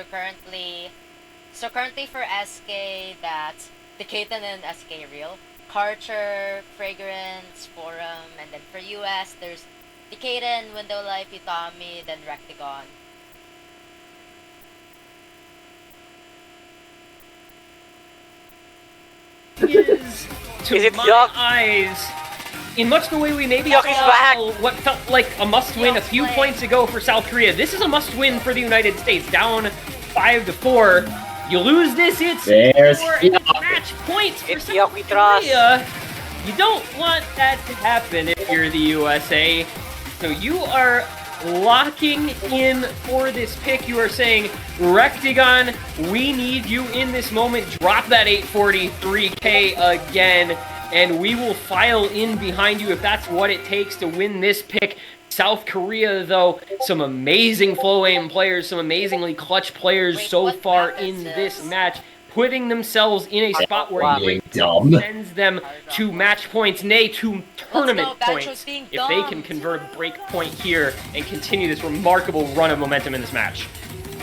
currently for SK, that's Decathlon and SK Real, Karcher, Fragrance, Forum, and then for US, there's Decathlon, Window Life, Utami, then Rectagon. Is it my eyes, in much the way we maybe Yuck is back. saw what felt like a must-win a few points ago for South Korea, this is a must-win for the United States. Down 5-4. You lose this, it's There's 4 match points for It's South Yuck we trust. Korea. You don't want that to happen if you're the USA. So you are locking in for this pick. You are saying, Rectagon, we need you in this moment. Drop that 843K again, and we will file in behind you if that's what it takes to win this pick. South Korea, though, some amazing flow aim players, some amazingly clutch players so far in this match, putting themselves in a spot where he sends them to match points, nay, to tournament points, if they can convert a break point here and continue this remarkable run of momentum in this match.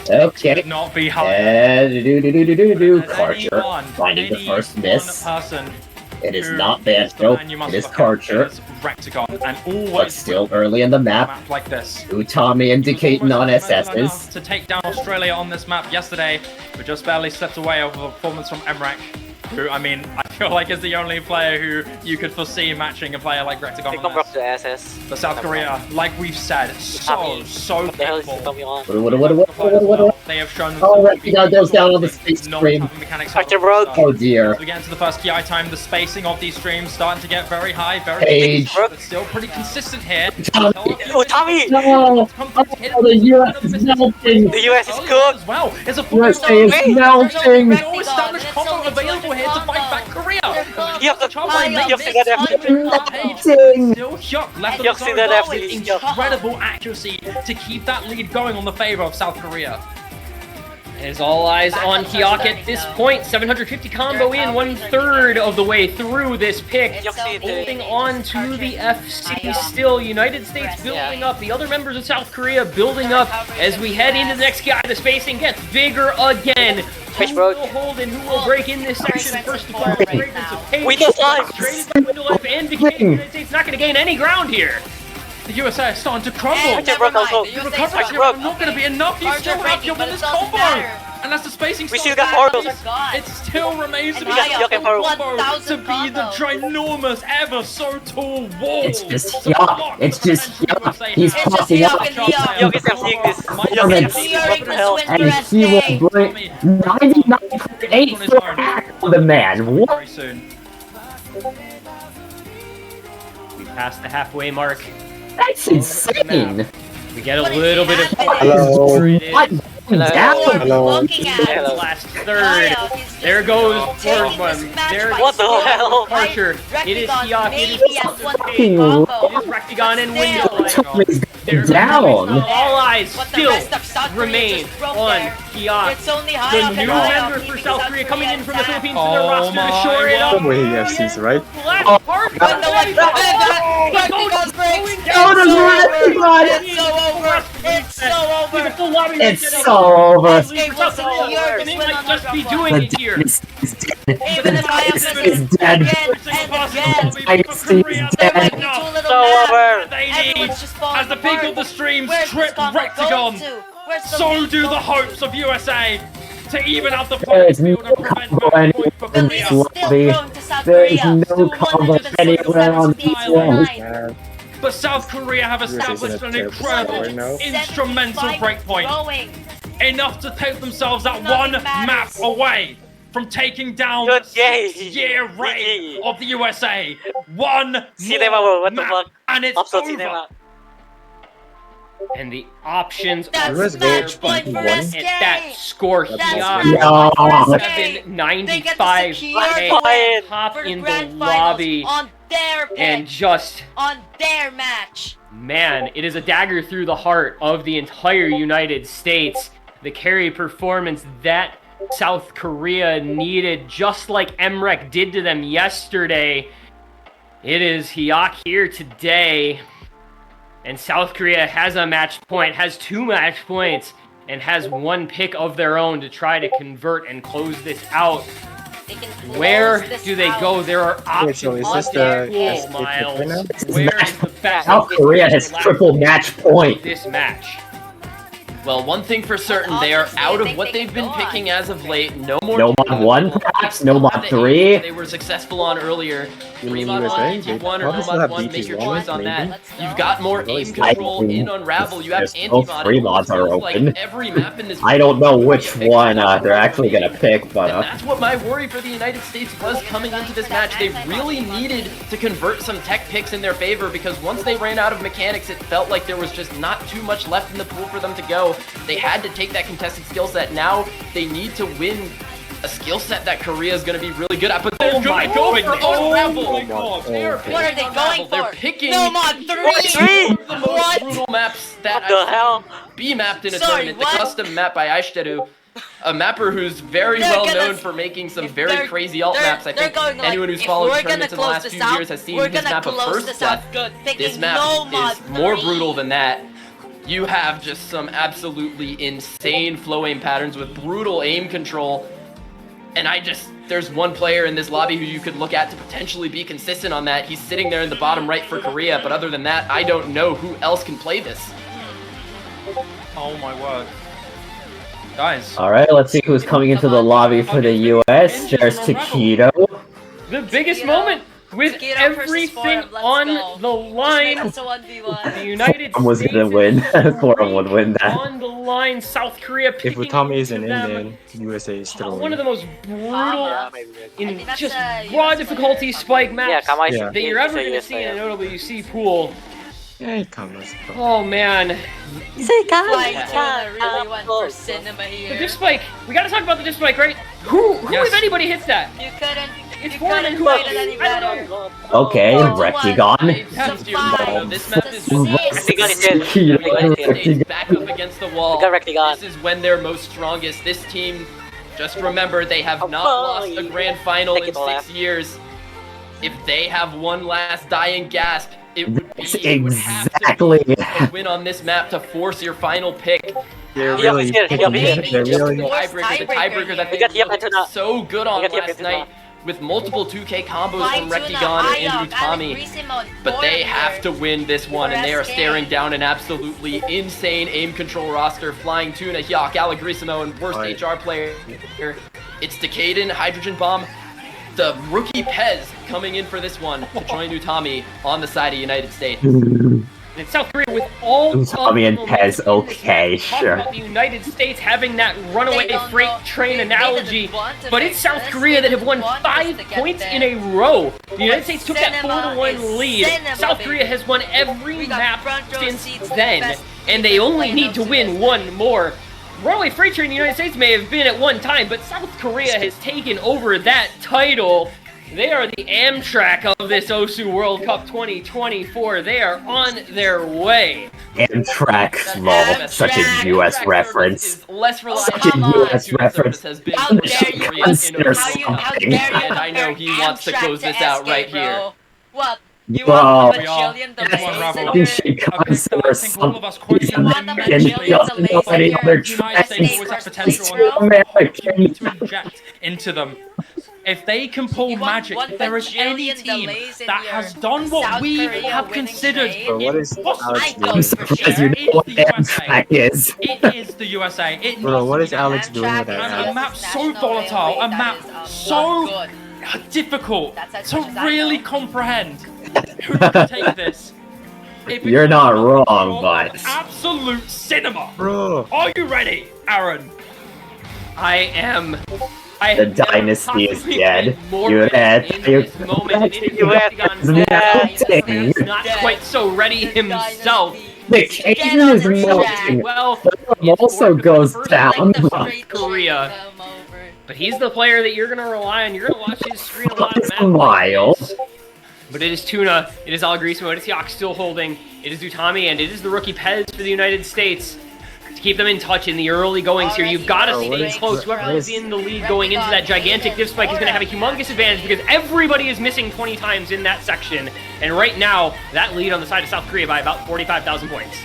Okay. Could not be hard. Karcher finding the first miss. It is not Banjo, it is Karcher. Rectagon, and But always still early in the map. map like this. Utami indicating on SS's. To take down Australia on this map yesterday, we just barely slipped away over a performance from Emrek, who, I mean, I feel like is the only player who you could foresee matching a player like Rectagon They on come this. up to SS. But South Korea, like we've said, so What the hell is capable. coming on? What? They have shown Oh, Rectagon goes down on the space stream. Archer broke. Oh dear. As we get into the first KI time, the spacing of these streams starting to get very high, very Page. big, but still pretty consistent here. Oh, Tommy! No! Oh, the US is melting! The US is cooked! As well. It's a USA is melting! no established combo available here to fight back Korea. Yuck, Yuck, Melting! Still Hyuk left on Yuck, the see that zone after with this, Yuck. incredible accuracy to keep that lead going on the favor of South Korea. It is all eyes on Hyuk at this point. 750 combo in, 1/3 of the way through this pick. Holding on to the FC still. United States building up. The other members of South Korea building up as we head into the next KI. The spacing gets bigger again. Who will hold and who will break in this section first to find the fragrance of Page. Windows Life! Traded by Window Life and Decay. The United States not going to gain any ground here. The USA is starting to crumble. Archer broke also. The recovery are not going to be enough. You still have your winners combo. And as the spacing We starts still got to Oracles. increase, it still remains to be got Yuck and Oracles. to be the ginormous, ever so tall wall. It's just Hyuk. It's just Hyuk. He's popping up. Yuck is seeing this. Yuck is seeing this. What the hell? And he will bring 99.8 for half of the man. What? Very soon. We passed the halfway mark. That's insane! We get a little bit of Hello. What? Down! Hello. Hello. last third. There goes Foreman. There's What the hell? Archer. It is Hyuk. It is Fucking Rectagon and Window Life. Tommy's There down! all eyes still remain on Hyuk. The new member for South Korea coming in from the Philippines to their Oh roster to my shore it up. Way FCs, right? Last Oh, part. It's so over! They might just be doing The it here. dynasty is dead. The dynasty is dead. The dynasty is dead. So over. They need, as the peak of the streams trip Rectagon, so do the hopes of USA to even out the There is playing no field and prevent combo match anywhere point for in this Korea. lobby. There is no combo anywhere on this one. But South Korea have established an incredible, instrumental breakpoint. Enough to take themselves that one map away from taking down Good the game. 6-year reign of the USA. One Cinema, more what the map, fuck? and it's Absolute over. cinema. And the options That's US match go point for 1. SK. at that score That's Hyuk. match point for SK. 795 They Quiet. top for the in the grand lobby finals on their and pick, just on their match. man, it is a dagger through the heart of the entire United States. The carry performance that South Korea needed, just like Emrek did to them yesterday. It is Hyuk here today. And South Korea has a match point, has 2 match points. and has one pick of their own to try to convert and close this out. They can close Where this do they out. go? There are Wait, so options is this on the the SK pool, pick right now? Miles. This is Where match- is the best? South Korea has triple match point. This match. Well, one thing for certain, they are out of what they've been picking as of late. No more. No mod 1, perhaps? No mod 3? They were successful on earlier. You 3 mean mod USA? 1, They DT1, or probably no still mod have 1, make your DT1, choice on maybe? that. You've got more Really aim still control think in Unravel. You have there's anti-mod. still 3 mods are open. Like every map in this I don't know which one they're actually gonna pick, but And that's what my worry for the United States was coming into this match. They really needed to convert some tech picks in their favor because once they ran out of mechanics, it felt like there was just not too much left in the pool for them to go. They had to take that contested skill set. Now they need to win a skill set that Korea is going to be really good at, but they're going to go for Unravel. Oh my god. They are What are they going They're for? picking No mod 3! the most What? brutal maps that What the hell? be mapped in a Sorry, tournament. what? The custom map by Aishiteru, a mapper who's very They're well gonna- known for making some if very they're- crazy alt they're- maps. I they're think going like, anyone who's if followed we're tournaments in gonna the close last this few out, years has seen we're his gonna map of close First this out Death. good, This picking map no mod is more 3. brutal than that. You have just some absolutely insane flow aim patterns with brutal aim control. And there's one player in this lobby who you could look at to potentially be consistent on that. He's sitting there in the bottom right for Korea, but other than that, I don't know who else can play this. Oh my word. Guys. alright, let's see who's coming into the lobby for the US. There's Taquito. The biggest Taquito. moment with Taquito versus everything Forum, let's on go. the line. Just make us a 1v1. The United Forum was States gonna win. is Forum would win that. on the line. South Korea If picking Utami isn't in, them. then USA is still One of the most brutal Yeah, maybe. in think that's just a raw US difficulty spike Yeah, maps Kamai Yeah. that you're ever going to see in a WC pool. Yeah, come on. Oh man, Flying Tuna really went for cinema the here. diff spike. We got to talk about the diff spike, right? Who Yes. if anybody hits that? You couldn't. It's You Foreign couldn't and fight Close. it any I don't better. know. Okay, 4-1. Rectigon. Have to, Survive. this map is Rectigon is dead. Taquito, States back up against the wall. We got Rectigon. This is when they're most strongest. This team, just remember, they have Oh, not lost a boy. grand final Take in it, Olaf. 6 years. If they have one last dying gasp, it would be That's it would have to exactly. be a win on this map to force your final pick. They're Yeah, really yeah, picking yeah, it. They're Just really the tiebreaker that We they got Yep looked and Tuna. so good on We got Yep last and Tuna. night with multiple 2K combos Flying from Tuna, Rectigon and Ayok, Utami. Alec, But they Foreign have here. to win this one, and they are SK. staring down an absolutely insane aim control roster. Flying Tuna, Hyok, Allegrissimo, and worst Right. HR player. It's Decaden, Hydrogen Bomb, the rookie Pez coming in for this one to join Utami on the side of United States. And South Korea with all Utami and of the Pez, momentum in this okay, match. Talk sure. about the United States having that runaway They don't freight know- train they analogy, didn't want to but make it's South this. Korea They that have won didn't want 5 us to get points there. in a row. The United States took that Cinema 4-1 is lead. cinema, South baby. Korea has won every We got map front row since seats to the then, best and they people only playing need to those win events. one more. Runaway freight train in the United States may have been at one time, but South Korea has taken over that title. They are the Amtrak of this OSU World Cup 2024. They are on their way. Amtrak, lol, such a US Amtrak reference. service is less reliable. Such a Come on. US Student reference. service has been How in dare you Korea consider in How you something. dare you And I know compare he wants to Amtrak close this out SK, right bro? here. What? You Whoa. want a We are. bajillion It's delays one Ravel. in your... Should I consider think all of us something question You want a and bajillion doesn't delays know in any your other United States always have potential bro? American. to inject into them. If they can pull You want magic, one if there is any bajillion team delays in that your has done what South we Korea have winning considered trade? Bro, what is impossible, I Alex go doing? for Because sure. you know what Amtrak is. it is the USA. It Bro, needs what to is be Alex doing with Amtrak that And a app? map so National volatile, Railway, a map that is, so not good. difficult That's as to much as I really know. comprehend. Who can take this? It You're becomes not a wrong, control but- of absolute cinema. Bro, Are you ready, Aaron? I am. I The have never dynasty is possibly dead. played more You're with dead. in You're this moment. It is dead. Rectigon's You're dead. melting. He's not quite so ready himself. The cake Get on is the track. melting. Well, It also goes down. Like the but straight Korea. line come over. but he's the player that you're gonna rely on. You're gonna watch his screen a lot of It's matches. wild. But it is Tuna, it is Allegrissimo, it is Yak still holding, it is Utami, and it is the rookie Pez for the United States. To keep them in touch in the early goings here, you've got to Already stay breaks close. for Whoever is us. in the lead going into that gigantic div spike is going to have a humongous advantage because everybody is missing 20 times in that section. And right now, that lead on the side of South Korea by about 45,000 points.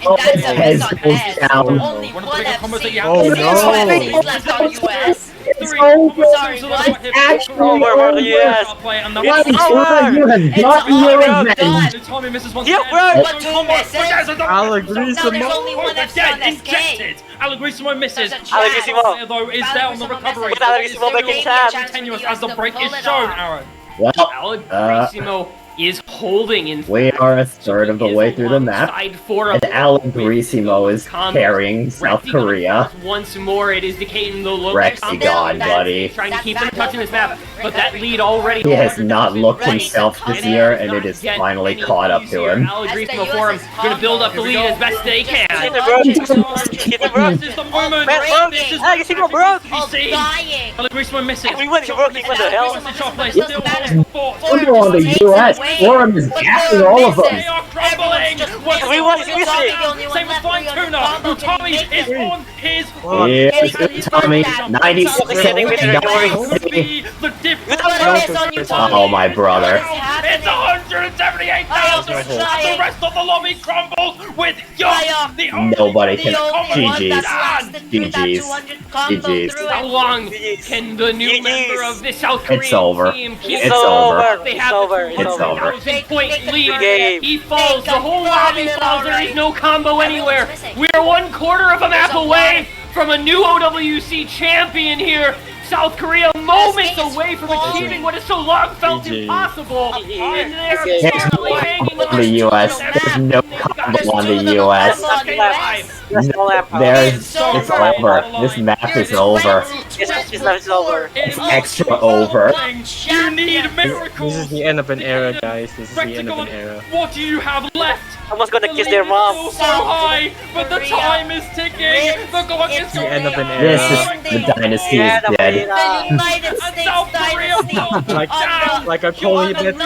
Oh, And that's a Hez miss on goes Hez. down. Only One one of the bigger combos that FC. you have Oh, to Zero no. FCs left on US. It's Three over. Sorry, what? Actually Over for the over. US. And the Why, It's Tura, over. you have It's gotten your already revenge. done. Tommy misses once Yeah, again. bro. What, two misses? Allegrisimo. Now there's only one FC Again, on SK. injected. Allegrisimo misses. There's a chance. Allegrisimo. Though is there on the recovery. With Allegrisimo It's making still chance. continuous as the to break pull is it shown, off. Aaron. Well, Allegrisimo is holding in we are a third of the He is way through the map, alongside four and of Allegrisimo is combos. carrying South Rectigon Korea. Once more, it is Decating the look. Rectigon, buddy. Trying to keep him touching this map, but that lead already. He has not looked himself this year, and it is finally caught up to him. Allegrisimo for him, going to build up the lead as best they Hit can. him, bro. Hit him, bro. This is the moment. Man, bro. This is Allegrisimo, bro. you see. Dying. Allegrisimo misses. We won, what the hell? What's the shot play? Still holding fort. Football on the US, Forum is gassing all of them. They are crumbling. We won, he's missing. Same with Flying Tuna. Utami is on his Yes, Tommy, 90 Oh, my brother. It's 178,000 as the rest of the lobby crumbles with Young, the only Nobody can. GG's. GG's. How long can the new member of the South Korean It's over. team keep It's over. They have It's over. 1,000-point lead. Game. He falls. The whole lobby falls. There is no combo anywhere. We are 1/4 of a map away from a new OWC champion here. South Korea moments away from achieving what has so long felt GG. impossible. And they're Okay. apparently hanging On the US, there's no combo on the US. There's, it's over. This map is over. It's over. It's extra over. You need miracles. This is the end of an era, guys. This is the end of an era. What do you have left? Someone's gonna kiss their Still mom. so high, but the time is ticking. The clock is The end of an era. This is, the dynasty is dead. The United States South Korea dynasty. Like a Coley said,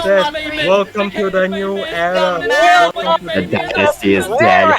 welcome to the new era. Welcome to The dynasty is dead.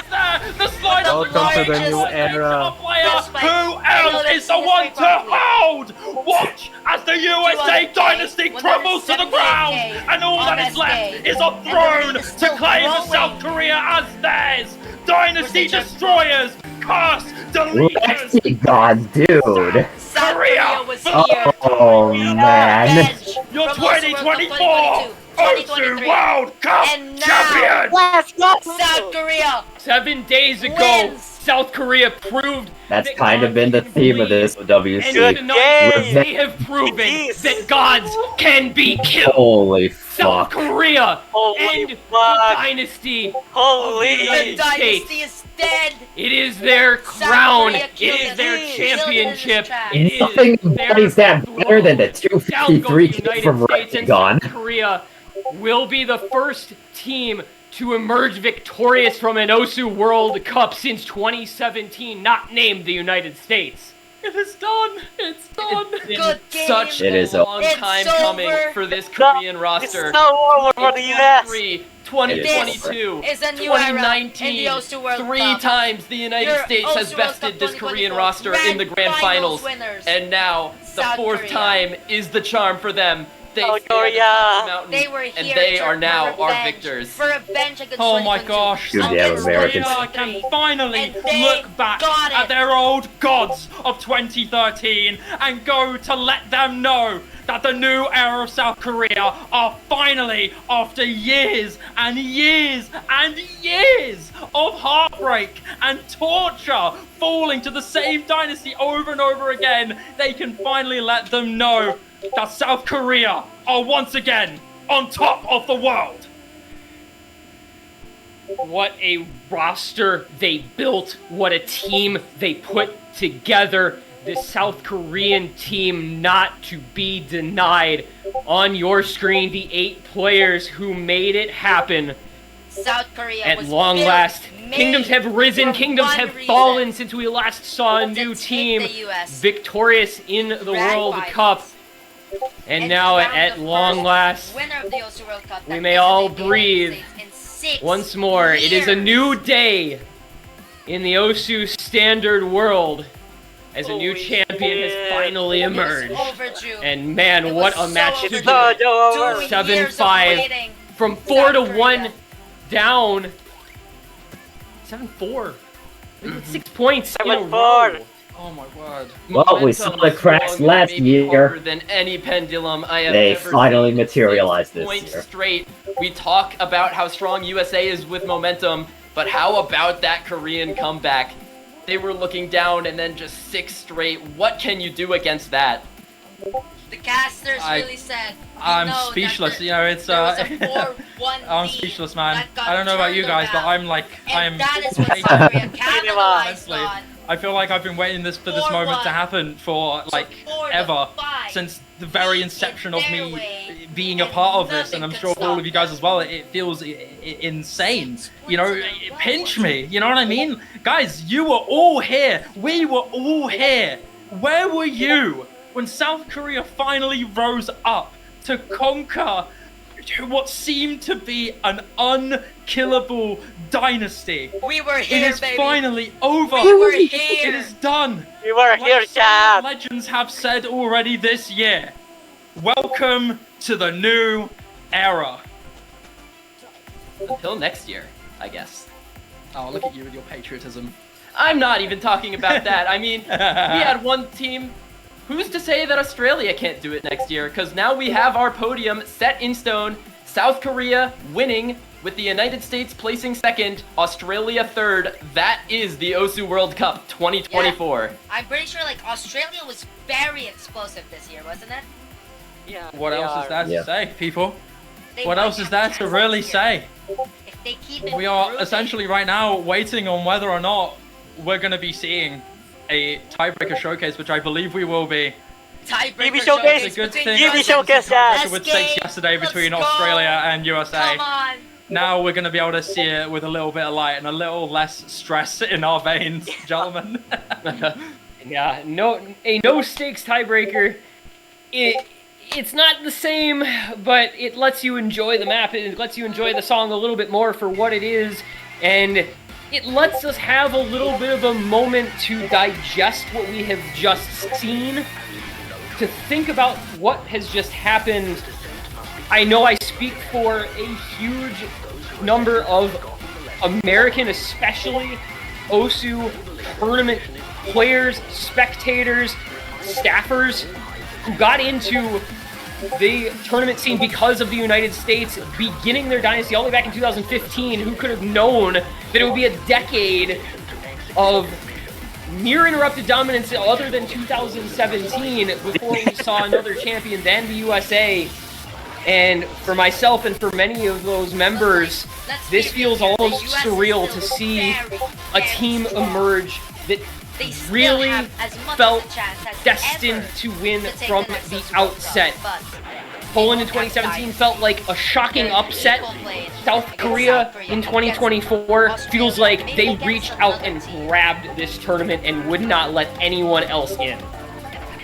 The slide Welcome to the new era. Who else is the one to hold? Watch as the USA dynasty crumbles to the ground, and all that is left is a throne to claim South Korea as theirs. Dynasty destroyers, curse deleters. Rectigon, dude. South Korea was here. Oh, man. Your 2024 Osu World Cup And now- champion. Let's go! South Korea 7 days ago, wins. South Korea proved That's that kind of been the theme of this And WC. tonight, game. they have proven Jeez. that gods can be killed. Holy South fuck. Korea Holy and the fuck. dynasty. Holy! The United dynasty States. is dead. It is their crown. Korea It killed is it. their Killed it. championship. Killed It is Nothing their embodies that better than the Down goes 253 the kick United from States, and Rectigon. South Korea will be the first team to emerge victorious from an Osu World Cup since 2017, not named the United States. It is done. It's done. Good game. Such It is a long It's time over. coming for this Korean It's roster. so over for the US! 2022, This is a new era in the 2019, Osu World three Cup. times the United Your States has Osu World bested Cup this Korean 2024 roster in the grand finals. winners. And now, the South fourth Korea. time is the charm for them. They South stand Korea. atop the mountain, They were here and they to- are now for our revenge. victors. For revenge against Oh my 2022. gosh, Good South damn Against Americans. Korea can finally And they look back got it. at their old gods of 2013 and go to let them know that the new era of South Korea are finally, after years and years and years of heartbreak and torture, falling to the same dynasty over and over again, they can finally let them know that South Korea are once again on top of the world. What a roster they built, what a team they put together. The South Korean team not to be denied. On your screen, the 8 players who made it happen. South Korea At was long built, last, made kingdoms have risen, for kingdoms one have reason. fallen since we last saw a To new take team the US victorious in the grand World finals. Cup. And now, crown at the long first last, winner of the Osu World Cup we that may all visited the United breathe States in 6 once more, it is a years. new day in the Osu standard world as a new Holy champion has shit. finally It was emerged. overdue. And man, It what was a match so to It's do. so it. over! 7-5 from 4 to 1 down 7-4. They got 6 points in a 7-4. row. Oh my word. Well, we saw the cracks Momentum last maybe year. harder than any pendulum I have They ever finally seen. materialized 6 this points year. straight. We talk about how strong USA is with momentum, but how about that Korean comeback? They were looking down and then just 6 straight. What can you do against that? The casters I- really said. I'm speechless. You know, it's there was a 4-1 I'm lead speechless, man. that got I don't know about you turned guys, but around. I'm like, And I'm. that is what South Korea capitalized Honestly, on. I feel like I've been waiting for this moment to 4-1. happen for like 4-5. ever, since the very inception of their me way, being a and part of this, nothing and I'm could sure all stop of you guys them. as well. It feels insane. You know, Since when? pinch me. You know what I mean, guys? You were all here. We were all here. Where were you when South Korea finally rose up to conquer what seemed to be an unkillable dynasty? We were It here, is baby. finally over. We were It here. is done. We were here, Like some chat. legends have said already this year. Welcome to the new era. Until next year, I guess. Oh, look at you with your patriotism. I'm not even talking about that. I mean, we had one team. Who's to say that Australia can't do it next year? Because now we have our podium set in stone. South Korea winning, with the United States placing second, Australia third. That is the Osu World Cup 2024. I'm pretty sure like Australia was very explosive this year, wasn't it? Yeah, What they else is are. there to Yeah. say, people? They What might else is have there to chances really this year. say? If they keep We are improving. essentially right now waiting on whether or not we're going to be seeing a tiebreaker showcase, which I believe we will be. Tiebreaker TV showcase. It's a good between thing. TV US showcase, and yeah. With SK, 6 yesterday let's between go. Australia and USA. Come on. Now we're going to be able to see it with a little bit of light and a little less stress in our veins, gentlemen. Yeah, a no stakes tiebreaker. It's not the same, but it lets you enjoy the map. It lets you enjoy the song a little bit more for what it is, and it lets us have a little bit of a moment to digest what we have just seen, to think about what has just happened. I know I speak for a huge number of American, especially Osu tournament players, spectators, staffers who got into the tournament scene because of the United States beginning their dynasty all the way back in 2015. Who could have known that it would be a decade of near interrupted dominance other than 2017 before we saw another champion than the USA? And for myself and for many of those members, this feels almost surreal to see a team emerge that They still really have as much felt of a chance as destined ever to win to take from next the Osu World outset. Cup, but Poland in they won't have 2017 time. felt like a shocking They're upset. equal played South against Korea South Korea, in against 2024 Australia, feels like maybe they against reached another out and team. grabbed this tournament and would not let anyone else in.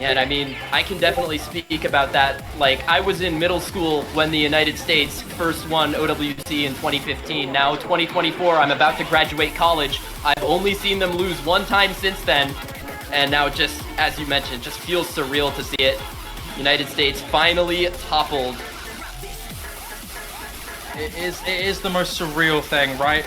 And I mean, I can definitely speak about that. Like, I was in middle school when the United States first won OWC in 2015. Now, 2024, I'm about to graduate college. I've only seen them lose one time since then. And now, just as you mentioned, just feels surreal to see it. United States finally toppled. It is the most surreal thing, right?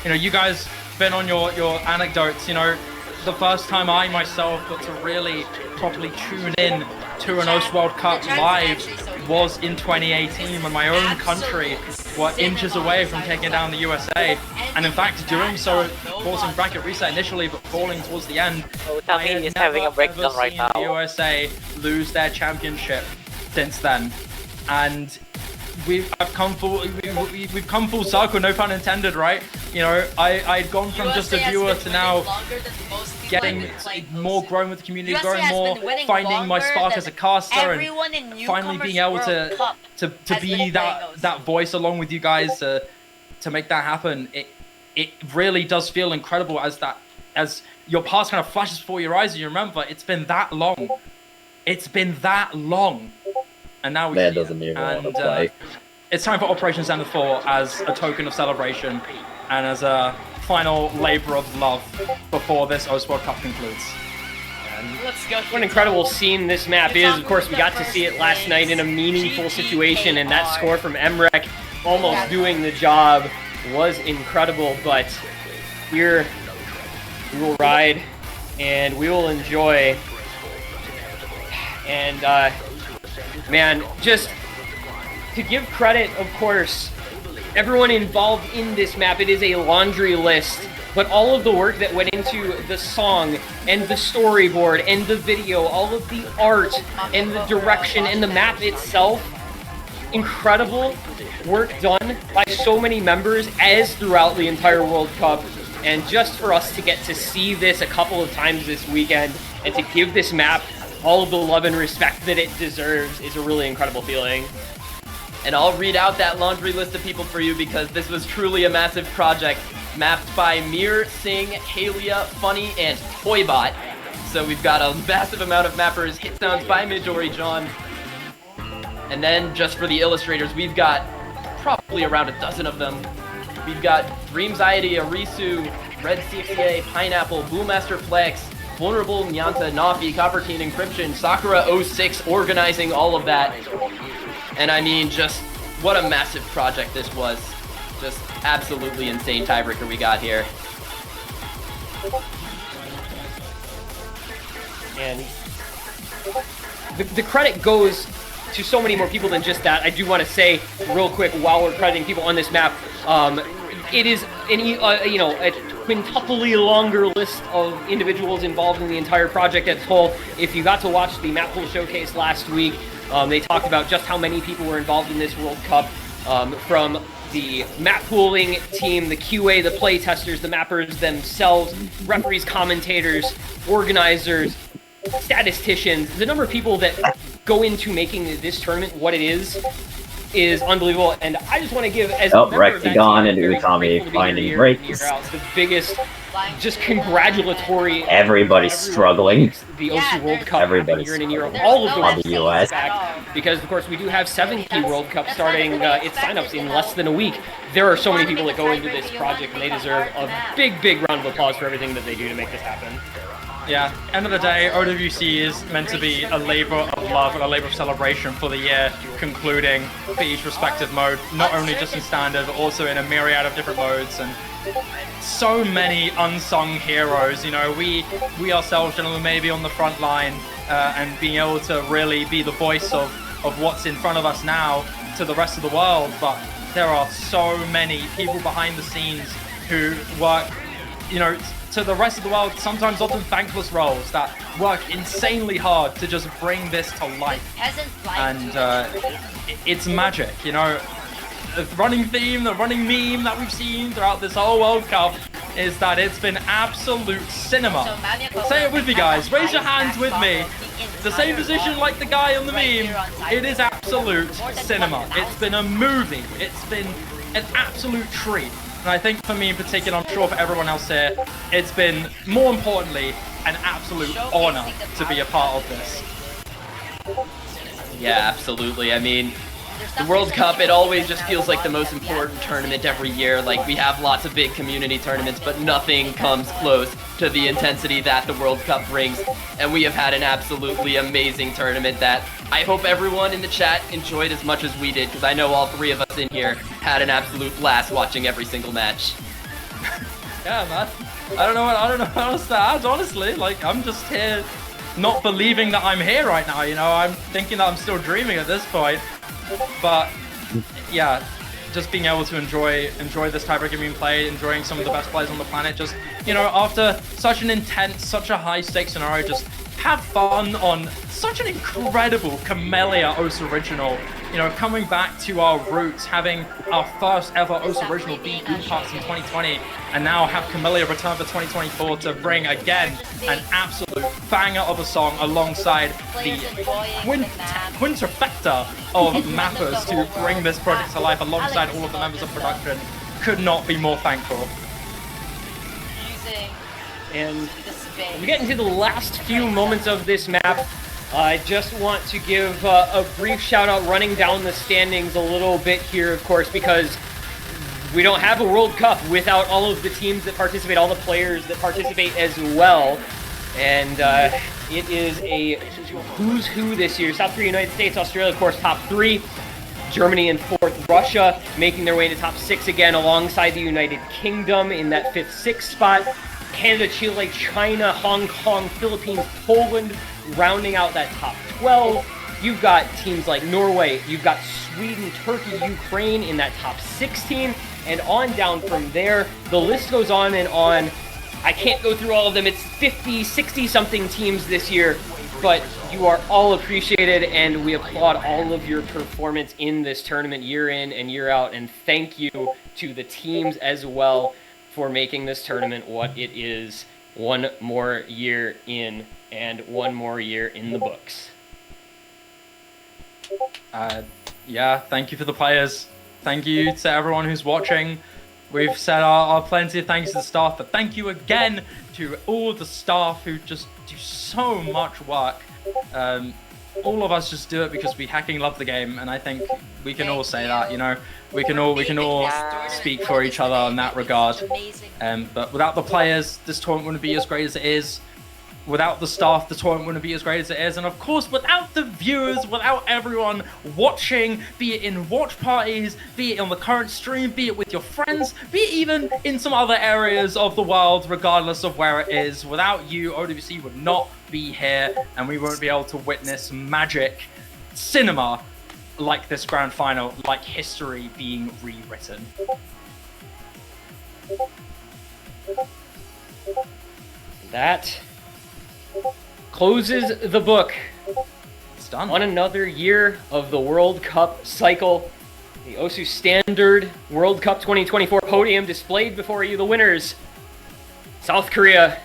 You know, you guys been on your anecdotes. You know, the first time I myself got to really properly tune in to an Osu World Cup live was in 2018 when my own country were inches away from taking down the USA, and in fact doing so, forcing bracket reset initially, but falling towards the end. Oh, I Tammy had is having a never, breakdown ever right seen now. the USA lose their championship since then, and we've come full circle, no pun intended, right? You know, I'd gone from just a viewer to now getting more, growing with the community, USA growing has more, been winning finding my longer spark than as a caster, and everyone in finally being able Newcomers World Cup to has be been playing that voice along with you guys to make that happen. It really does feel incredible as your past kind of flashes before your eyes and you remember it's been that long. It's been that long. And now we Man see it. doesn't even want to And, play. it's time for Operation Stand 4 as a token of celebration and as a final labor of love before this Osu World Cup concludes. Let's go. What an incredible scene this map is. Of course, we got to see it last night in a meaningful situation, and that score from Emrek almost doing the job was incredible, but we will ride and we will enjoy. And man, just to give credit, of course, everyone involved in this map, it is a laundry list, but all of the work that went into the song and the storyboard and the video, all of the art and the direction and the map itself, incredible work done by so many members as throughout the entire World Cup. And just for us to get to see this a couple of times this weekend and to give this map all of the love and respect that it deserves is a really incredible feeling. And I'll read out that laundry list of people for you because this was truly a massive project mapped by Mir, Singh, Halia, Funny, and Toybot. So we've got a massive amount of mappers, hit sounds by Midori John. And then just for the illustrators, we've got probably around a dozen of them. We've got Dreamsiety, Arisu, Red CXA, Pineapple, Bluemaster Flex, Vulnerable, Nyanta, Nafi, Copper Teen, Encryption, Sakura 06 organizing all of that. And I mean, just what a massive project this was. Just absolutely insane tiebreaker we got here. And the credit goes to so many more people than just that. I do want to say real quick while we're crediting people on this map, it is a quintuply longer list of individuals involved in the entire project as a whole. If you got to watch the map pool showcase last week, they talked about just how many people were involved in this World Cup, from the map pooling team, the QA, the play testers, the mappers themselves, referees, commentators, organizers, statisticians. The number of people that go into making this tournament what it is unbelievable, and I just want to give as a member of that Rectagon and team, very Utami grateful to be finding here breaks. year out. It's the biggest, just congratulatory. Everybody's struggling. The OC World Cup Everybody's year in and year out. struggling. All of the On the US. back, because of course we do have 7 key World Cups starting its signups in less than a week. There are so many people that go into this project, and they deserve a big round of applause for everything that they do to make this happen. Yeah, end of the day, OWC is meant to be a labor of love and a labor of celebration for the year concluding for each respective mode, not only just in standard, but also in a myriad of different modes, and so many unsung heroes. You know, we ourselves, gentlemen, may be on the front line and being able to really be the voice of what's in front of us now to the rest of the world, but there are so many people behind the scenes who work, you know, to the rest of the world, sometimes often thankless roles that work insanely hard to just bring this to life. And it's magic, you know. The running theme, the running meme that we've seen throughout this whole World Cup is that it's been absolute cinema. Say it with me, guys. Raise your hands with me. The same position like the guy on the meme. It is absolute cinema. It's been a movie. It's been an absolute treat. And I think for me in particular, I'm sure for everyone else here, it's been, more importantly, an absolute honor to be a part of this. Yeah, absolutely. I mean, the World Cup, it always just feels like the most important tournament every year. Like, we have lots of big community tournaments, but nothing comes close to the intensity that the World Cup brings. And we have had an absolutely amazing tournament that I hope everyone in the chat enjoyed as much as we did, because I know all 3 of us in here had an absolute blast watching every single match. Yeah, man. I don't know what else to add, honestly. Like, I'm just here not believing that I'm here right now, you know. I'm thinking that I'm still dreaming at this point. But yeah, just being able to enjoy this tiebreaker being played, enjoying some of the best players on the planet, just, you know, after such an intense, such a high stakes scenario, just have fun on such an incredible Camellia OS original. You know, coming back to our roots, having our first ever OS original beat Boom Parts in 2020, and now have Camellia return for 2024 to bring again an absolute banger of a song alongside the quinterfecta of mappers to bring this project to life alongside all of the members of production. Could not be more thankful. And we get into the last few moments of this map. I just want to give a brief shout out running down the standings a little bit here, of course, because we don't have a World Cup without all of the teams that participate, all the players that participate as well. And it is a who's who this year. South Korea, United States, Australia, of course, top 3. Germany in 4th, Russia making their way into top 6 again alongside the United Kingdom in that 5th, 6th spot. Canada, Chile, China, Hong Kong, Philippines, Poland rounding out that top 12. You've got teams like Norway, you've got Sweden, Turkey, Ukraine in that top 16, and on down from there. The list goes on and on. I can't go through all of them. It's 50, 60-something teams this year, but you are all appreciated, and we applaud all of your performance in this tournament year in and year out, and thank you to the teams as well for making this tournament what it is one more year in and one more year in the books. Yeah, thank you for the players. Thank you to everyone who's watching. We've said our plenty of thanks to the staff, but thank you again to all the staff who just do so much work. All of us just do it because we hecking love the game, and I think we can all say that, you know. We can all speak for each other in that regard. But without the players, this tournament wouldn't be as great as it is. Without the staff, the tournament wouldn't be as great as it is. And of course, without the viewers, without everyone watching, be it in watch parties, be it on the current stream, be it with your friends, be it even in some other areas of the world, regardless of where it is, without you, OWC would not be here, and we won't be able to witness magic cinema like this grand final, like history being rewritten. That closes the book. It's done. On another year of the World Cup cycle. The OSU Standard World Cup 2024 podium displayed before you the winners. South Korea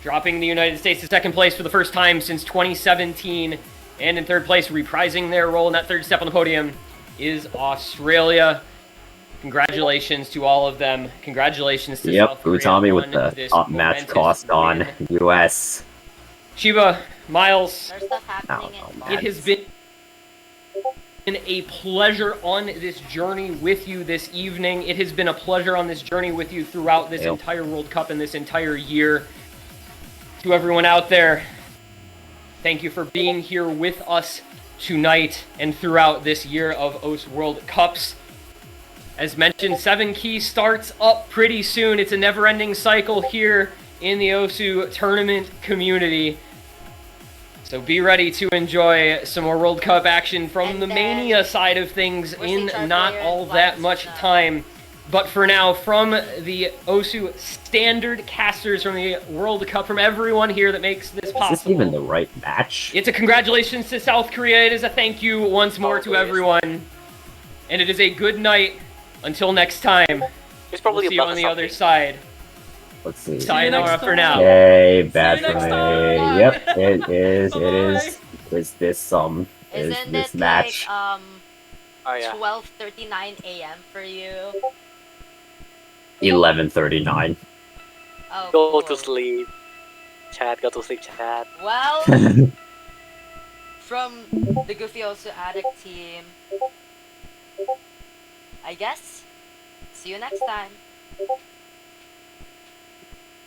dropping the United States to second place for the first time since 2017. And in third place, reprising their role in that third step on the podium, is Australia. Congratulations to all of them. Congratulations to South Korea. Utami with the top match cost on US. Shiba, Miles, There's stuff happening in it has been a pleasure on this journey with you this evening. It has been a pleasure on this journey with you throughout this entire World Cup and this entire year. To everyone out there, thank you for being here with us tonight and throughout this year of OS World Cups. As mentioned, 7 Key starts up pretty soon. It's a never-ending cycle here in the OSU tournament community. So be ready to enjoy some more World Cup action from And the then Mania side of things in our not player all that likes much the- time. But for now, from the OSU Standard casters, from the World Cup, from everyone here that makes this Is possible. this even the right match? It's a congratulations to South Korea. It is a thank you once more to everyone. And it is a good night until next time. It's probably We'll see you on the other side. Let's see. Sayonara for now. Yay, bad See you for next me. time. Yep, it is. It Bye-bye. is. Is this is Isn't this it match? like Oh yeah. 12:39 a.m. for you? 11:39. Oh, Go cool. to sleep. Chat, go to sleep, chat. Well, from the Goofy Also Addict team, I guess. See you next time.